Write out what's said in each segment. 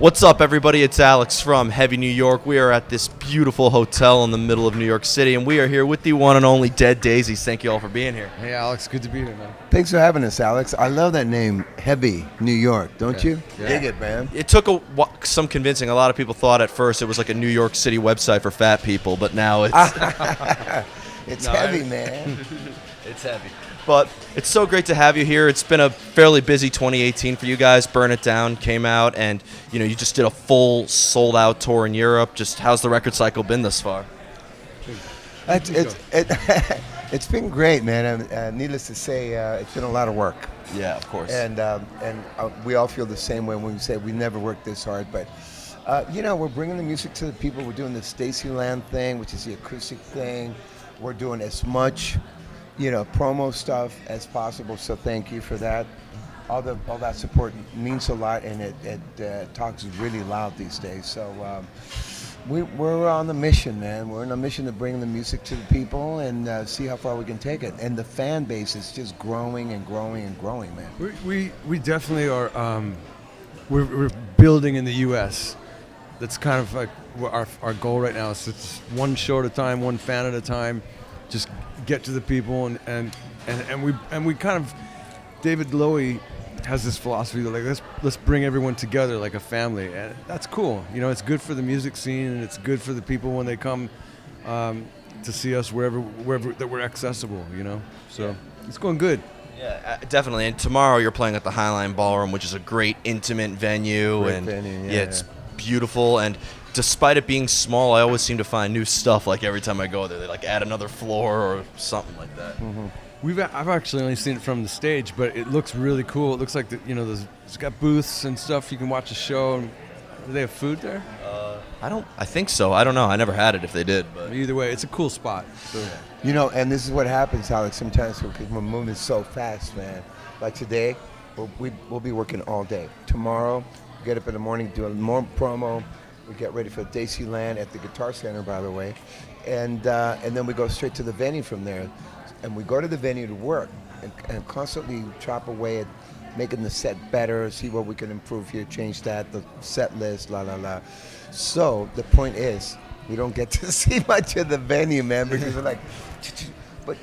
What's up, everybody? It's Alex from Heavy New York. We are at this beautiful hotel in the middle of New York City, and we are here with the one and only Dead Daisies. Thank you all for being here. Hey, Alex. Good to be here, man. Thanks for having us, Alex. I love that name, Heavy New York, don't you? Yeah. Dig it, man. It took some convincing. A lot of people thought at first it was like a New York City website for fat people, but now it's It's heavy, man. it's heavy. But it's so great to have you here. It's been a fairly busy 2018 for you guys. Burn It Down came out, and you just did a full sold-out tour in Europe. Just how's the record cycle been thus far? It's been great, man. Needless to say, it's been a lot of work. Yeah, of course. And we all feel the same way when we say we never worked this hard. But, we're bringing the music to the people. We're doing the Stacyland thing, which is the acoustic thing. We're doing as much promo stuff as possible, so thank you for that. All that support means a lot, and it talks really loud these days. So we're on the mission, man. We're on a mission to bring the music to the people and see how far we can take it. And the fan base is just growing and growing and growing, man. We definitely are. We're building in the U.S. That's kind of like our goal right now. So it's one show at a time, one fan at a time. Just get to the people and we kind of, David Lowy has this philosophy that let's bring everyone together like a family, and that's cool. It's good for the music scene, and it's good for the people when they come to see us wherever that we're accessible. So it's going good. Yeah, definitely. And tomorrow you're playing at the Highline Ballroom, which is a great intimate venue, it's beautiful. And despite it being small, I always seem to find new stuff. Like every time I go there, they like add another floor or something like that. Mm-hmm. I've actually only seen it from the stage, but it looks really cool. It looks like it's got booths and stuff. You can watch a show. Do they have food there? I think so. I don't know. I never had it if they did. But either way, it's a cool spot. So. And this is what happens, Alex, sometimes because we're moving so fast, man. Like today, we'll be working all day. Tomorrow, get up in the morning, do more promo. We get ready for Daisyland at the Guitar Center, by the way, and then we go straight to the venue from there, and we go to the venue to work and constantly chop away at making the set better, see what we can improve here, change that, the set list, la la la. So the point is, we don't get to see much of the venue, man, because we're like.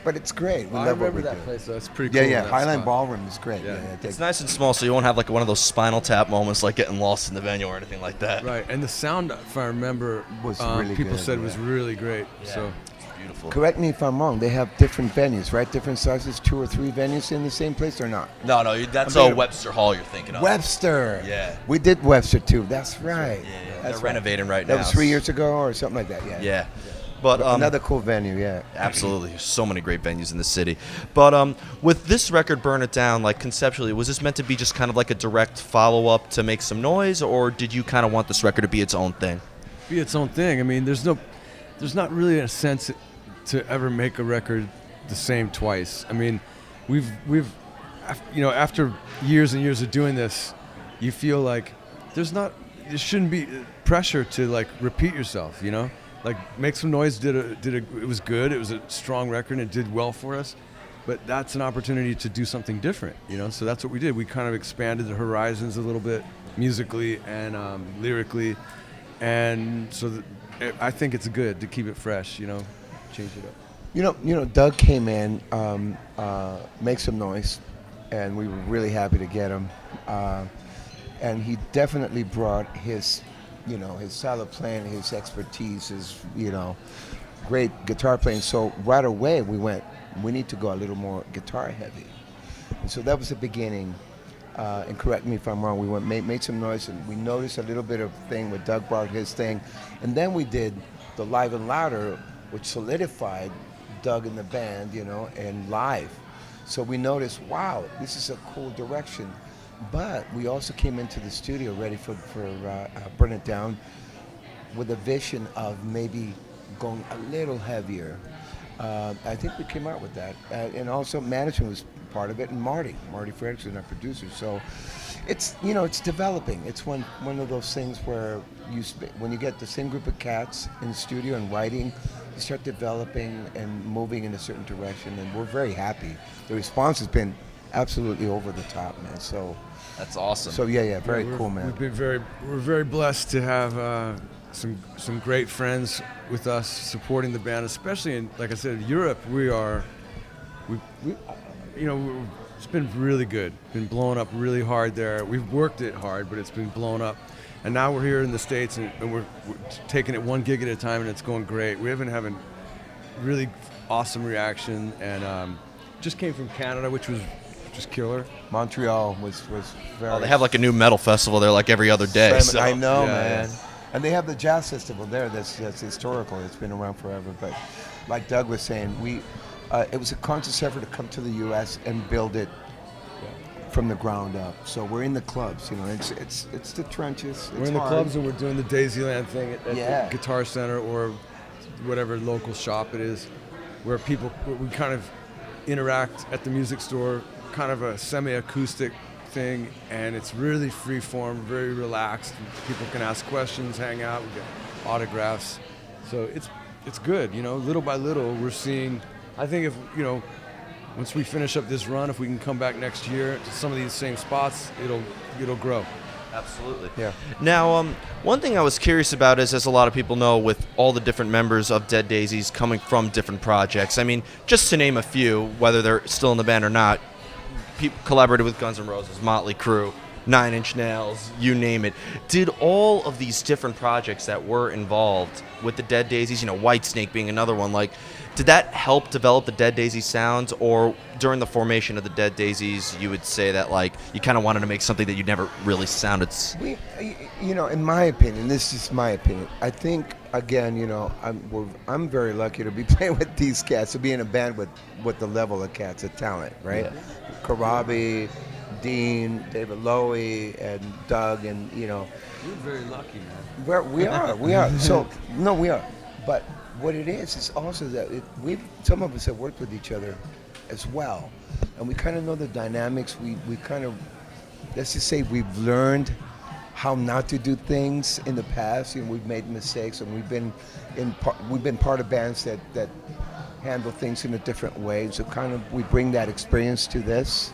But it's great. I remember that place. That's pretty cool. Yeah. Highline Ballroom is great. Yeah. It's nice and small, so you won't have like one of those Spinal Tap moments, like getting lost in the venue or anything like that. Right, and the sound, if I remember, was really people good, said was really great. Yeah. So it's beautiful. Correct me if I'm wrong. They have different venues, right? Different sizes, 2 or 3 venues in the same place, or not? No, that's Webster Hall you're thinking of. Webster. Yeah. We did Webster too. That's right. Yeah. That's They're renovating right that now. That was 3 years ago or something like that. Yeah. Yeah. But another cool venue, yeah. Absolutely. There's so many great venues in the city. But with this record, Burn It Down, like conceptually, was this meant to be just kind of like a direct follow-up to Make Some Noise, or did you kind of want this record to be its own thing? Be its own thing. I mean, there's not really a sense to ever make a record the same twice. I mean, we've after years and years of doing this, you feel like there shouldn't be pressure to like repeat yourself, Like Make Some Noise it was good. It was a strong record, and it did well for us. But that's an opportunity to do something different, So that's what we did. We kind of expanded the horizons a little bit musically and lyrically, and so I think it's good to keep it fresh, change it up. Doug came in, Make Some Noise, and we were really happy to get him. And he definitely brought his style of playing, his expertise, his, great guitar playing. So right away we need to go a little more guitar heavy. And so that was the beginning. And correct me if I'm wrong, we made some noise, and we noticed a little bit of thing where Doug brought his thing. And then we did the Live and Louder, which solidified Doug in the band, and live. So we noticed, wow, this is a cool direction. But we also came into the studio ready for Burn It Down with a vision of maybe going a little heavier. I think we came out with that. And also management was part of it, and Marty Fredrickson, our producer. So it's developing. It's one of those things where when you get the same group of cats in the studio and writing, you start developing and moving in a certain direction, and we're very happy. The response has been absolutely over the top, man. So That's awesome. so yeah, very cool, man. We're very blessed to have some great friends with us supporting the band, especially in, like I said, Europe. It's been really good. Been blowing up really hard there. We've worked it hard, but it's been blown up. And now we're here in the States, and we're taking it one gig at a time, and it's going great. We have been having really awesome reaction, and just came from Canada, which was just killer. Montreal was very. Oh, they have like a new metal festival there like every other day. So. I know, Yeah, man. yeah. And they have the jazz festival there. That's historical. It's been around forever. But like Doug was saying, it was a conscious effort to come to the U.S. and build it from the ground up. So we're in the clubs. It's the trenches. We're in the clubs, and we're doing the Daisyland thing at the Guitar Center or whatever local shop it is, where we kind of interact at the music store, kind of a semi-acoustic thing, and it's really free form, very relaxed. People can ask questions, hang out, we get autographs. So it's good, little by little we're seeing. I think if once we finish up this run, if we can come back next year to some of these same spots, it'll grow. Absolutely. Yeah. Now, one thing I was curious about is, as a lot of people know, with all the different members of Dead Daisies coming from different projects, I mean, just to name a few, whether they're still in the band or not, people collaborated with Guns N' Roses, Motley Crue, Nine Inch Nails, you name it. Did all of these different projects that were involved with the Dead Daisies, Whitesnake being another one, did that help develop the Dead Daisies sounds, or during the formation of the Dead Daisies, you would say that you kind of wanted to make something that you never really sounded? In my opinion, this is my opinion. I think again, I'm very lucky to be playing with these cats, to be in a band with the level of cats of talent, right? Yeah. Karabi, Dean, David Lowy, and Doug, and We're very lucky, man. we are. So no, we are. But what it is also that some of us have worked with each other as well, and we kind of know the dynamics. We kind of, let's just say, we've learned how not to do things in the past. We've made mistakes, and we've been part of bands that handle things in a different way. So kind of we bring that experience to this,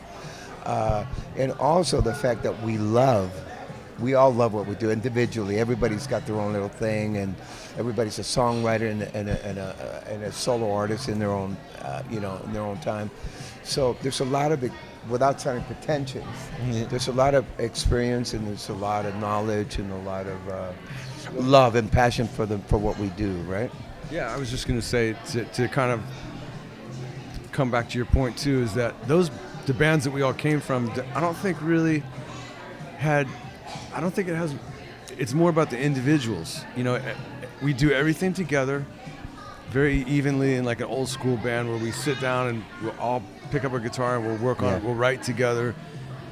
and also the fact that we all love what we do individually. Everybody's got their own little thing, and everybody's a songwriter and a solo artist in their own, in their own time. So there's a lot of it, without sounding pretentious. Yeah. There's a lot of experience, and there's a lot of knowledge, and a lot of love and passion for what we do, right? Yeah, I was just going to say, to kind of come back to your point too, is that the bands that we all came from, I don't think really had. I don't think it has. It's more about the individuals. We do everything together, very evenly, in like an old school band where we sit down and we'll all pick up a guitar and we'll work on it. We'll write together,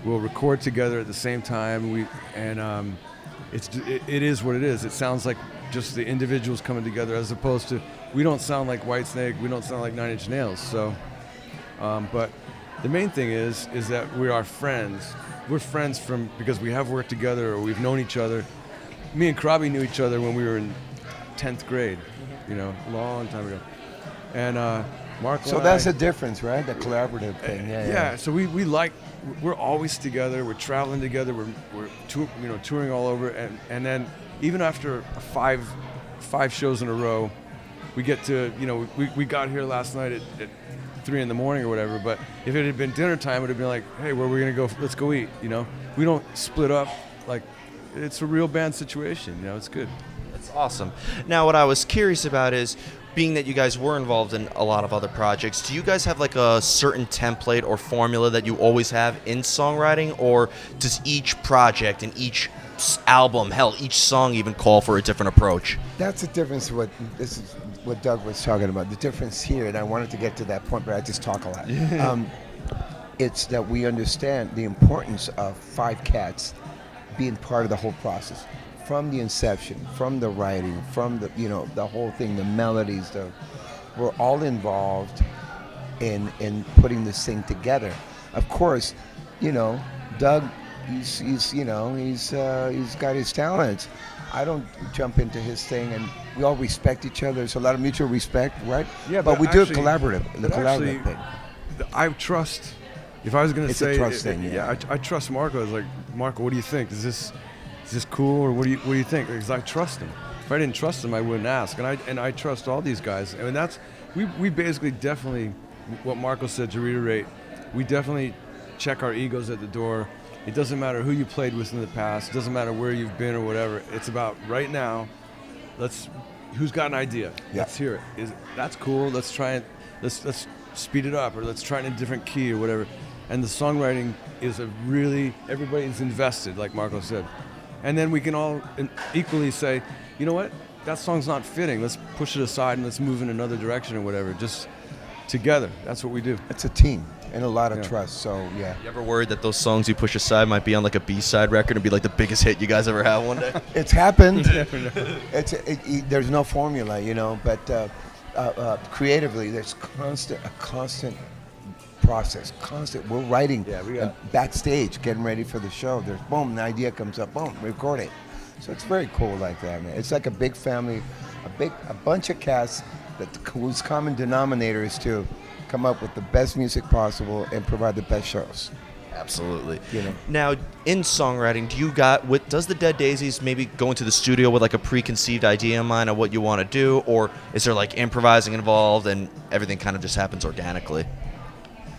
we'll record together at the same time. It is what it is. It sounds like just the individuals coming together, as opposed to, we don't sound like Whitesnake, we don't sound like Nine Inch Nails. So, but the main thing is that we are friends. We're friends because we have worked together, or we've known each other. Me and Krabi knew each other when we were in 10th grade, a long time ago. And Mark. So that's the difference, right? The collaborative thing. Yeah. So we're always together. We're traveling together. We're touring all over, and then even after five shows in a row, we get to we got here last night at 3 a.m. or whatever, but if it had been dinner time, it would have been like, hey, where are we gonna go? Let's go eat. We don't split up. It's a real band situation. It's good. That's awesome. Now, what I was curious about is, being that you guys were involved in a lot of other projects, do you guys have a certain template or formula that you always have in songwriting, or does each project and each album, hell, each song even call for a different approach? That's the difference. This is what Doug was talking about. The difference here, and I wanted to get to that point, but I just talk a lot. It's that we understand the importance of 5 cats being part of the whole process, from the inception, from the writing, from the whole thing, the melodies. We're all involved in putting this thing together. Of course, Doug, he's got his talents. I don't jump into his thing, and we all respect each other. There's a lot of mutual respect, right? Yeah, but we do it collaborative. The collaborative thing. I trust If I was going to say, a trust thing. Yeah, I trust Marco. I was like, Marco, what do you think? Is this cool, or what do you think? Because I trust him. If I didn't trust him, I wouldn't ask. And I trust all these guys. I mean, that's we basically definitely, what Marco said, to reiterate, we definitely check our egos at the door. It doesn't matter who you played with in the past. It doesn't matter where you've been or whatever. It's about right now. Who's got an idea? Yeah. Let's hear it. That's cool. Let's try it. Let's speed it up, or let's try it in a different key or whatever. And the songwriting is everybody's invested, like Marco said. And then we can all equally say, you know what, that song's not fitting. Let's push it aside and let's move in another direction or whatever. Just together. That's what we do. It's a team and a lot of trust. So yeah. You ever worried that those songs you push aside might be on like a B-side record and be like the biggest hit you guys ever have one day? It's happened. There's no formula, but creatively, there's a constant process. We're writing backstage, getting ready for the show. There's boom, an idea comes up, boom, record it. So it's very cool like that, man. It's like a big family, a bunch of cats whose common denominator is to come up with the best music possible and provide the best shows. Absolutely. Now, in songwriting, does the Dead Daisies maybe go into the studio with like a preconceived idea in mind of what you want to do, or is there like improvising involved and everything kind of just happens organically?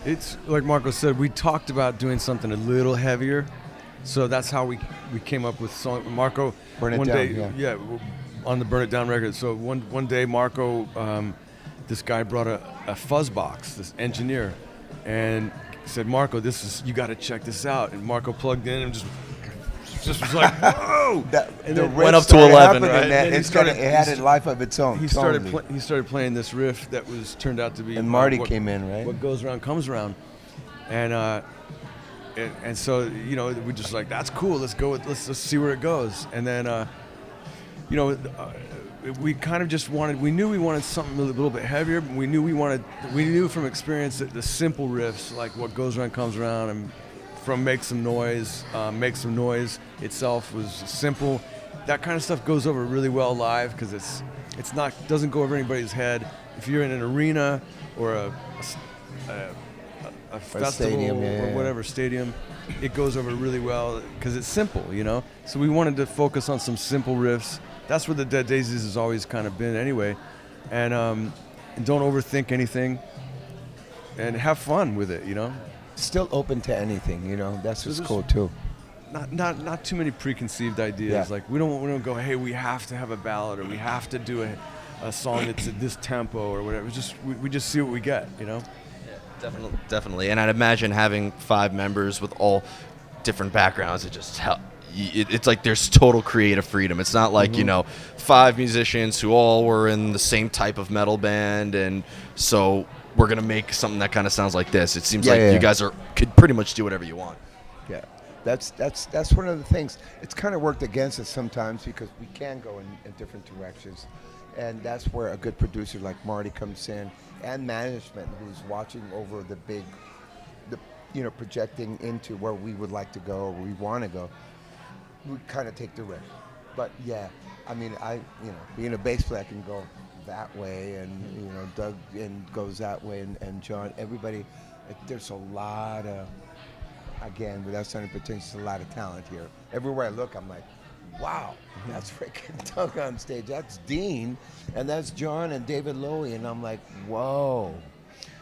It's like Marco said, we talked about doing something a little heavier, so that's how we came up with song. Marco, Burn It one Down, day, on the Burn It Down record. So one day, Marco, this guy brought a fuzz box, this engineer, and said, Marco, you got to check this out. And Marco plugged in and just was like, whoa! And then went up to 11, right? It had a life of its own. He started playing this riff that turned out to be. And Marty came in, right? What goes around comes around, and so we just like, that's cool. Let's go. Let's see where it goes. And then we kind of just we knew we wanted something a little bit heavier, but we knew from experience that the simple riffs, like what goes around comes around, and from Make Some Noise itself was simple. That kind of stuff goes over really well live because it's not doesn't go over anybody's head. If you're in an arena or a festival stadium, or whatever stadium, it goes over really well because it's simple, So we wanted to focus on some simple riffs. That's where the Dead Daisies has always kind of been anyway, and don't overthink anything, and have fun with it, Still open to anything, That's what's cool too. Not too many preconceived ideas. Yeah. Like we don't go, hey, we have to have a ballad or we have to do a song that's at this tempo or whatever. We just see what we get, Yeah, definitely. And I'd imagine having 5 members with all different backgrounds, it's like there's total creative freedom. It's not like 5 musicians who all were in the same type of metal band, and so we're gonna make something that kind of sounds like this. It seems you guys could pretty much do whatever you want. Yeah, that's one of the things. It's kind of worked against us sometimes because we can go in different directions, and that's where a good producer like Marty comes in, and management who's watching over projecting into where we would like to go or we want to go. We kind of take the risk. But yeah, I mean, being a bass player, I can go that way, and Doug goes that way, and John, everybody. There's a lot of, again, without sounding pretentious, a lot of talent here. Everywhere I look, I'm like, wow, that's freaking Doug on stage. That's Dean, and that's John and David Lowy, and I'm like, whoa.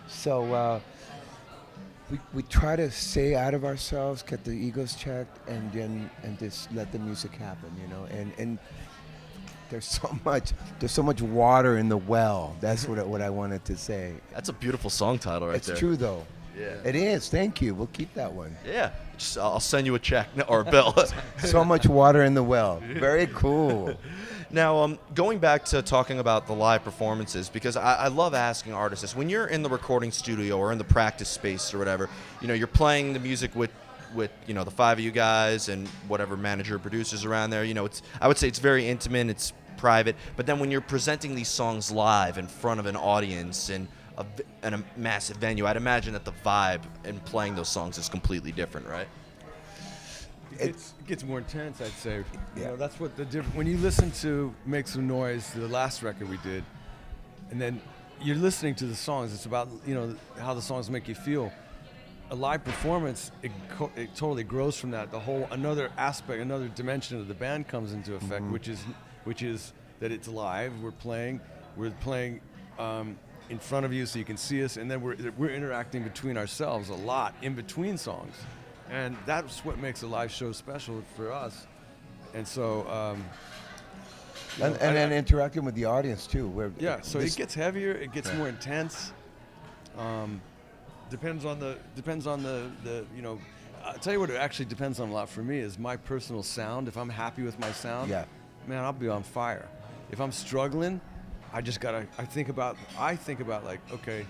So we try to stay out of ourselves, get the egos checked, and just let the music happen, And there's so much water in the well. That's what I wanted to say. That's a beautiful song title right there. It's true though. Yeah. It is. Thank you. We'll keep that one. Yeah. I'll send you a check or a bill. So much water in the well. Very cool. Now, going back to talking about the live performances, because I love asking artists this. When you're in the recording studio or in the practice space or whatever, you're playing the music with the 5 of you guys and whatever manager or producers around there. I would say it's very intimate, it's private. But then when you're presenting these songs live in front of an audience and a massive venue, I'd imagine that the vibe in playing those songs is completely different, right? It gets more intense, I'd say. Yeah. That's what the difference. When you listen to Make Some Noise, the last record we did, and then you're listening to the songs, it's about how the songs make you feel. a live performance, it totally grows from that. The whole another aspect, another dimension of the band comes into effect, which is that it's live. We're playing in front of you, so you can see us, and then we're interacting between ourselves a lot in between songs, and that's what makes a live show special for us. And so. And then interacting with the audience too. So it gets heavier, it gets more intense. Depends on the I'll tell you what it actually depends on a lot for me is my personal sound. If I'm happy with my sound, man, I'll be on fire. If I'm struggling, I think about like, okay,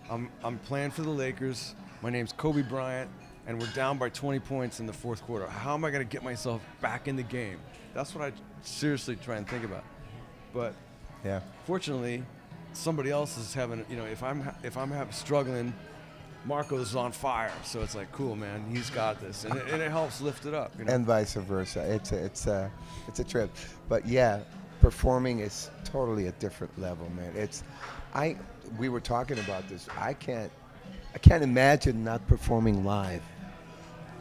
I'm playing for the Lakers. My name's Kobe Bryant, and we're down by 20 points in the fourth quarter. How am I going to get myself back in the game? That's what I seriously try and think about. But fortunately, somebody else is having, if I'm struggling, Marco's on fire. So it's like, cool, man, he's got this, and it helps lift it up. And vice versa. It's a trip. But yeah, performing is totally a different level, man. We were talking about this. I can't imagine not performing live,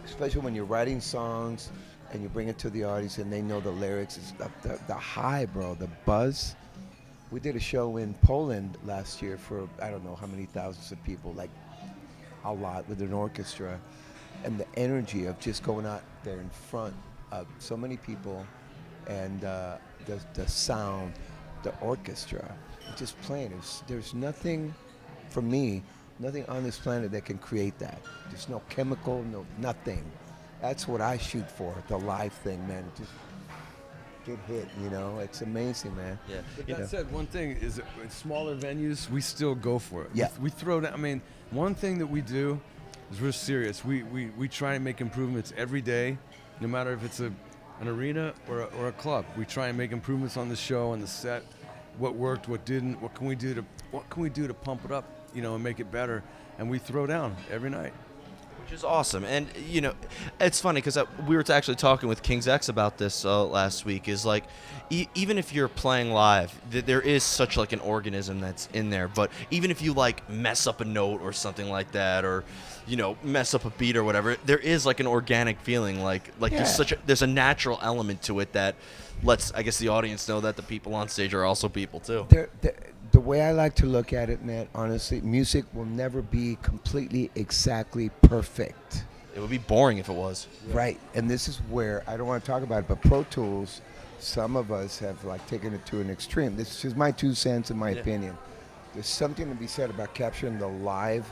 especially when you're writing songs and you bring it to the audience and they know the lyrics. It's the high, bro, the buzz. We did a show in Poland last year for I don't know how many thousands of people, like a lot, with an orchestra, and the energy of just going out there in front of so many people, and the sound, the orchestra, just playing. There's nothing, for me, nothing on this planet that can create that. There's no chemical, nothing. That's what I shoot for, the live thing, man. Just get hit, It's amazing, man. Yeah. But that said, one thing is that in smaller venues, we still go for it. Yeah. We throw down. I mean, one thing that we do is we're serious. We try and make improvements every day, no matter if it's an arena or a club. We try and make improvements on the show and the set. What worked, what didn't. What can we do to pump it up, and make it better? And we throw down every night. Which is awesome. And, it's funny because we were actually talking with King's X about this last week, is like, even if you're playing live, there is such like an organism that's in there. But even if you like mess up a note or something like that, or, mess up a beat or whatever, there is like an organic feeling, like there's a natural element to it that lets, I guess, the audience know that the people on stage are also people too. The way I like to look at it, man, honestly, music will never be completely exactly perfect. It would be boring if it was. Right, and this is where, I don't want to talk about it, but Pro Tools, some of us have like taken it to an extreme. This is my 2 cents in my opinion. There's something to be said about capturing the live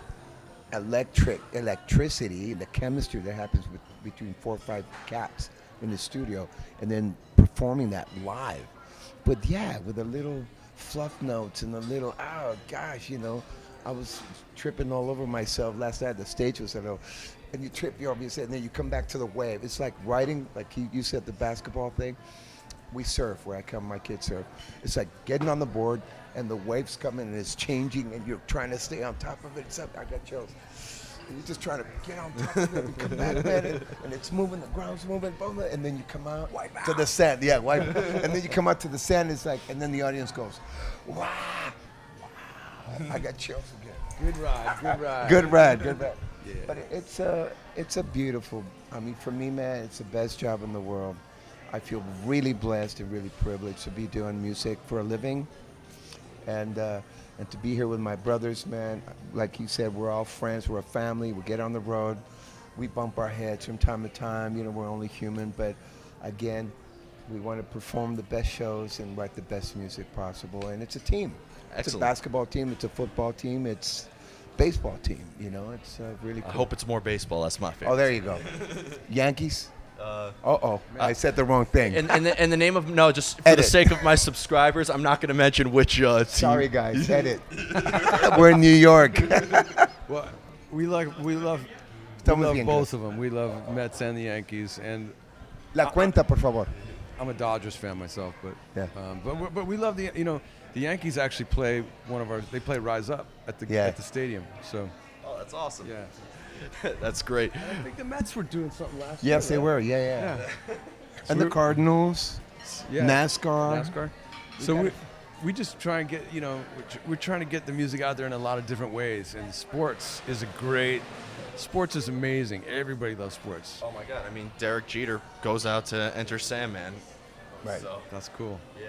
electricity, the chemistry that happens between 4 or 5 cats in the studio, and then performing that live. But yeah, with a little fluff notes and a little, oh gosh, I was tripping all over myself last night. The stage was and you trip, you obviously, and then you come back to the wave. It's like riding, like you said, the basketball thing. We surf where I come, my kids surf. It's like getting on the board and the waves coming and it's changing and you're trying to stay on top of it. I got chills. And you're just trying to get on top of it and come back, man, and it's moving, the ground's moving, boom, and then you come out to the sand. Yeah, wipe. And then you come out to the sand, it's like, and then the audience goes, wow. I got chills again. Good ride. Yeah. But it's a beautiful, for me, man, it's the best job in the world. I feel really blessed and really privileged to be doing music for a living, and to be here with my brothers, man. Like you said, we're all friends, we're a family, we get on the road, we bump our heads from time to time, we're only human, but again, we want to perform the best shows and write the best music possible, and it's a team. Excellent. It's a basketball team, it's a football team, it's baseball team, it's really cool. I hope it's more baseball, that's my favorite. Oh, there you go. Yankees? I said the wrong thing. And the name of, no, just for the sake of my subscribers, I'm not going to mention which team. Sorry, guys, edit. We're in New York. Well, we love both of them. We love Mets and the Yankees. And La cuenta, por favor. I'm a Dodgers fan myself, but yeah. But we love the Yankees actually play they play Rise Up at the stadium. So. Oh, that's awesome. Yeah. That's great. I think the Mets were doing something last year. Yes, they were. Yeah. And the Cardinals. Yeah. NASCAR. So we just try and get, we're trying to get the music out there in a lot of different ways. And sports is amazing. Everybody loves sports. Oh my God! I mean, Derek Jeter goes out to Enter Sandman. Right. So, That's cool. yeah.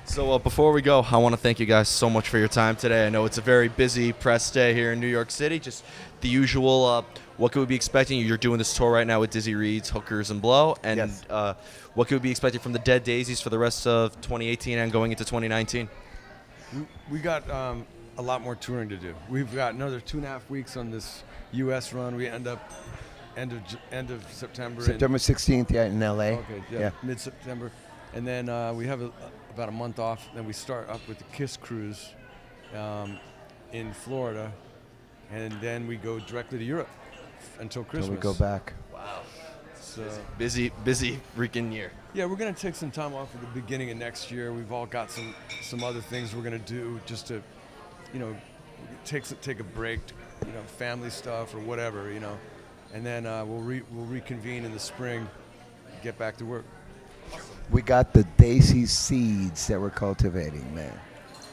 So before we go, I want to thank you guys so much for your time today. I know it's a very busy press day here in New York City. Just the usual. What could we be expecting? You're doing this tour right now with Dizzy Reed's Hookers and Blow, and Yes. what could we be expecting from the Dead Daisies for the rest of 2018 and going into 2019? We got a lot more touring to do. We've got another 2.5 weeks on this U.S. run. We end up end of September. September 16th, in L.A. Okay, yeah. Mid-September. And then we have about a month off. Then we start up with the Kiss Cruise in Florida. And then we go directly to Europe until Christmas. Then we go back. Wow. So, Busy freaking year. yeah, we're going to take some time off at the beginning of next year. We've all got some other things we're going to do just to, take a break, family stuff or whatever, And then we'll reconvene in the spring, get back to work. We got the Daisies seeds that we're cultivating, man.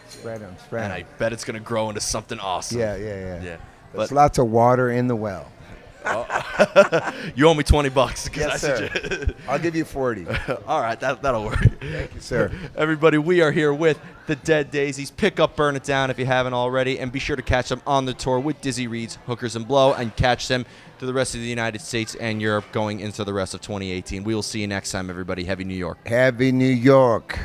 Spread them. And I bet it's going to grow into something awesome. Yeah. Yeah. There's lots of water in the well. You owe me $20. Yes, sir. I'll give you 40. All right, that'll work. Thank you, sir. Everybody, we are here with the Dead Daisies. Pick up Burn It Down if you haven't already, and be sure to catch them on the tour with Dizzy Reed's Hookers and Blow, and catch them to the rest of the United States and Europe going into the rest of 2018. We will see you next time, everybody. Heavy New York. Heavy New York.